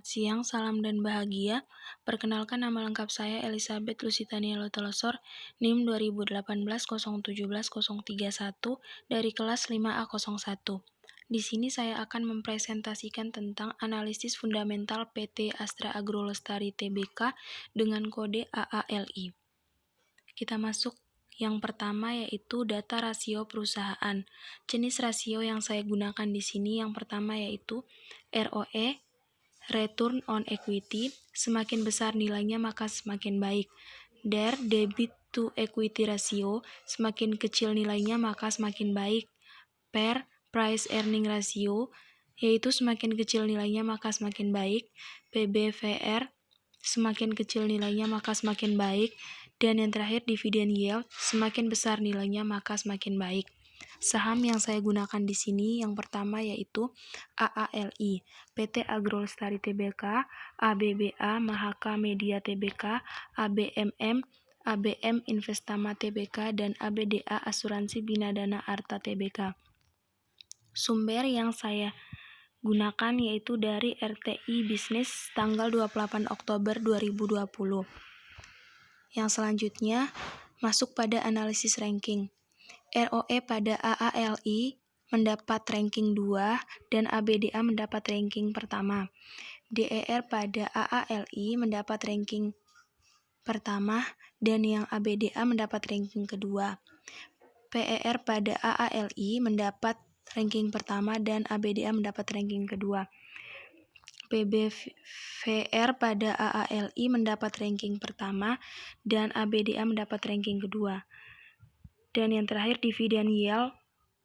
Selamat siang, salam dan bahagia. Perkenalkan nama lengkap saya Elizabeth Lusitania Lotolosor, NIM 2018-017-031 dari kelas 5A01. Di sini saya akan mempresentasikan tentang analisis fundamental PT Astra Agro Lestari Tbk dengan kode AALI. Kita masuk yang pertama yaitu data rasio perusahaan. Jenis rasio yang saya gunakan di sini yang pertama yaitu ROE, Return on Equity, semakin besar nilainya maka semakin baik. DER, Debit to Equity Ratio, semakin kecil nilainya maka semakin baik. PER, Price Earning Ratio, yaitu semakin kecil nilainya maka semakin baik. PBVR, semakin kecil nilainya maka semakin baik. Dan yang terakhir Dividend Yield, semakin besar nilainya maka semakin baik. Saham yang saya gunakan di sini yang pertama yaitu AALI, PT Agro Lestari Tbk, ABBA Mahaka Media Tbk, ABMM, ABM Investama Tbk, dan ABDA Asuransi Binadana Arta Tbk. Sumber yang saya gunakan yaitu dari RTI Bisnis tanggal 28 Oktober 2020. Yang selanjutnya masuk pada analisis ranking. ROE pada AALI mendapat ranking 2 dan ABDA mendapat ranking pertama. DER pada AALI mendapat ranking pertama dan yang ABDA mendapat ranking kedua. PER pada AALI mendapat ranking pertama dan ABDA mendapat ranking kedua. PBVR pada AALI mendapat ranking pertama dan ABDA mendapat ranking kedua. Dan yang terakhir Dividend Yield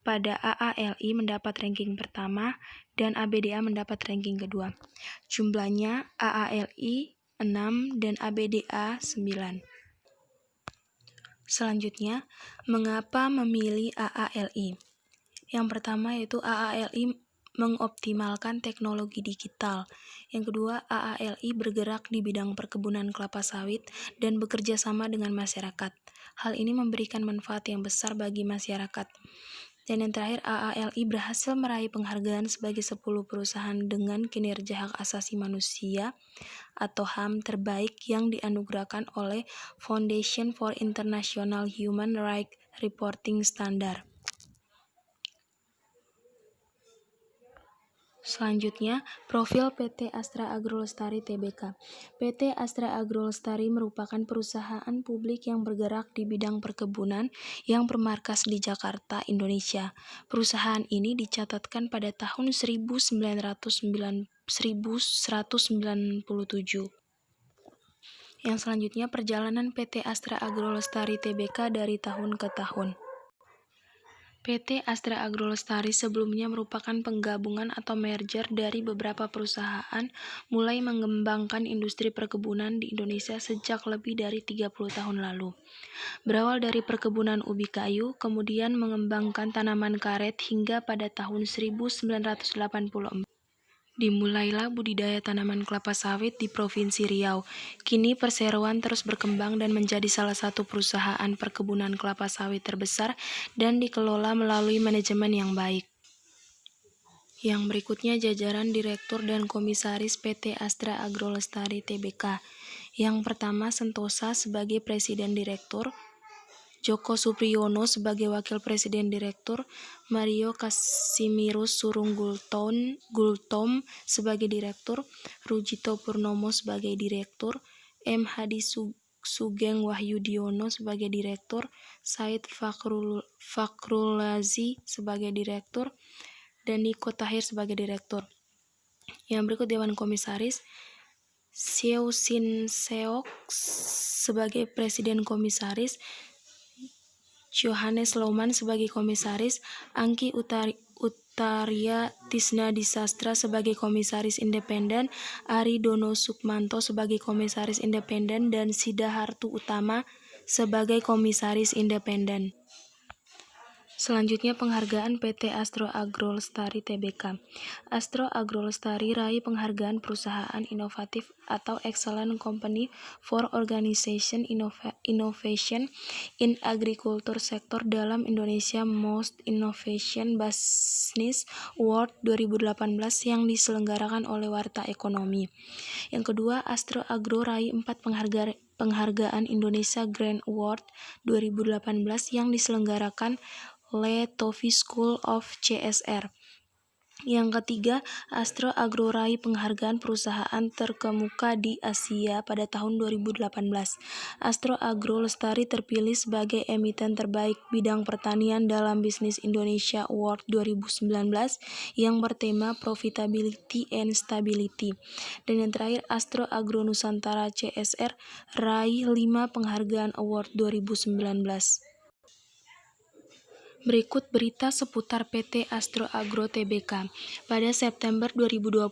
pada AALI mendapat ranking pertama dan ABDA mendapat ranking kedua. Jumlahnya AALI 6 dan ABDA 9. Selanjutnya, mengapa memilih AALI? Yang pertama yaitu AALI mengoptimalkan teknologi digital. Yang kedua, AALI bergerak di bidang perkebunan kelapa sawit dan bekerja sama dengan masyarakat. Hal ini memberikan manfaat yang besar bagi masyarakat. Dan yang terakhir, AALI berhasil meraih penghargaan sebagai 10 perusahaan dengan kinerja hak asasi manusia atau HAM terbaik yang dianugerahkan oleh Foundation for International Human Rights Reporting Standard. Selanjutnya, profil PT Astra Agro Lestari Tbk. PT Astra Agro Lestari merupakan perusahaan publik yang bergerak di bidang perkebunan yang bermarkas di Jakarta, Indonesia. Perusahaan ini dicatatkan pada tahun 1197. Yang selanjutnya, perjalanan PT Astra Agro Lestari Tbk dari tahun ke tahun. PT Astra Agro Lestari sebelumnya merupakan penggabungan atau merger dari beberapa perusahaan mulai mengembangkan industri perkebunan di Indonesia sejak lebih dari 30 tahun lalu. Berawal dari perkebunan ubi kayu, kemudian mengembangkan tanaman karet hingga pada tahun 1984. Dimulailah budidaya tanaman kelapa sawit di Provinsi Riau. Kini perseroan terus berkembang dan menjadi salah satu perusahaan perkebunan kelapa sawit terbesar dan dikelola melalui manajemen yang baik. Yang berikutnya jajaran Direktur dan Komisaris PT Astra Agro Lestari Tbk. Yang pertama Sentosa sebagai Presiden Direktur, Joko Supriyono sebagai Wakil Presiden Direktur, Mario Kasimirus Surung Gultom sebagai Direktur, Rujito Purnomo sebagai Direktur, M. Hadi Sugeng Wahyudiono sebagai Direktur, Said Fakrulazi sebagai Direktur, dan Niko Tahir sebagai Direktur. Yang berikut Dewan Komisaris, Seo Shin Seok sebagai Presiden Komisaris, Johannes Lohmann sebagai Komisaris, Angki Utaria Tisna Disastra sebagai Komisaris Independen, Ari Dono Sukmanto sebagai Komisaris Independen, dan Sidahartu Utama sebagai Komisaris Independen. Selanjutnya penghargaan PT Astro Agro Lestari Tbk. Astro Agro Lestari raih penghargaan perusahaan inovatif atau Excellent Company for Organization Innovation in Agriculture Sector dalam Indonesia Most Innovation Business Award 2018 yang diselenggarakan oleh Warta Ekonomi. Yang kedua, Astro Agro raih 4 penghargaan Indonesia Grand Award 2018 yang diselenggarakan Le Toffee School of CSR. Yang ketiga, Astro Agro raih penghargaan perusahaan terkemuka di Asia pada tahun 2018. Astro Agro Lestari terpilih sebagai emiten terbaik bidang pertanian dalam Bisnis Indonesia Award 2019 yang bertema Profitability and Stability. Dan yang terakhir, Astro Agro Nusantara CSR raih 5 penghargaan Award 2019. Berikut berita seputar PT Astro Agro Tbk. Pada September 2020,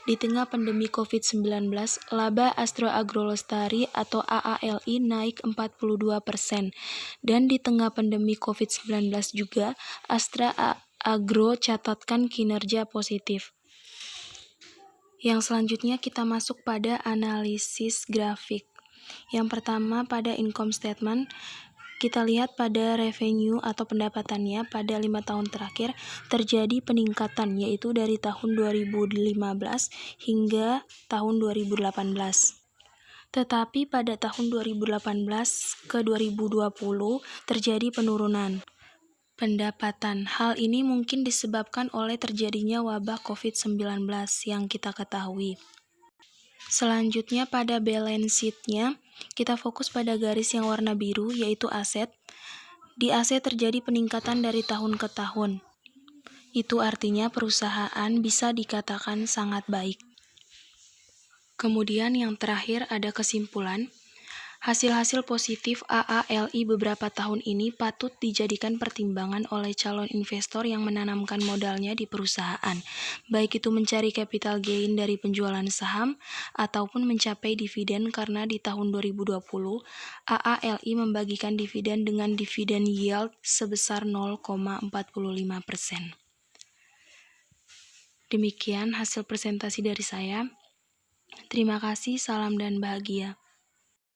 di tengah pandemi COVID-19, laba Astro Agro Lestari atau AALI naik 42%. Dan di tengah pandemi COVID-19 juga, Astra Agro catatkan kinerja positif. Yang selanjutnya kita masuk pada analisis grafik. Yang pertama pada income statement, kita lihat pada revenue atau pendapatannya pada 5 tahun terakhir terjadi peningkatan, yaitu dari tahun 2015 hingga tahun 2018. Tetapi pada tahun 2018 ke 2020 terjadi penurunan pendapatan. Hal ini mungkin disebabkan oleh terjadinya wabah COVID-19 yang kita ketahui. Selanjutnya pada balance sheet-nya, kita fokus pada garis yang warna biru, yaitu aset. Di aset terjadi peningkatan dari tahun ke tahun. Itu artinya perusahaan bisa dikatakan sangat baik. Kemudian yang terakhir ada kesimpulan. Hasil-hasil positif AALI beberapa tahun ini patut dijadikan pertimbangan oleh calon investor yang menanamkan modalnya di perusahaan, baik itu mencari capital gain dari penjualan saham ataupun mencapai dividen, karena di tahun 2020 AALI membagikan dividen dengan dividen yield sebesar 0,45%. Demikian hasil presentasi dari saya. Terima kasih, salam dan bahagia.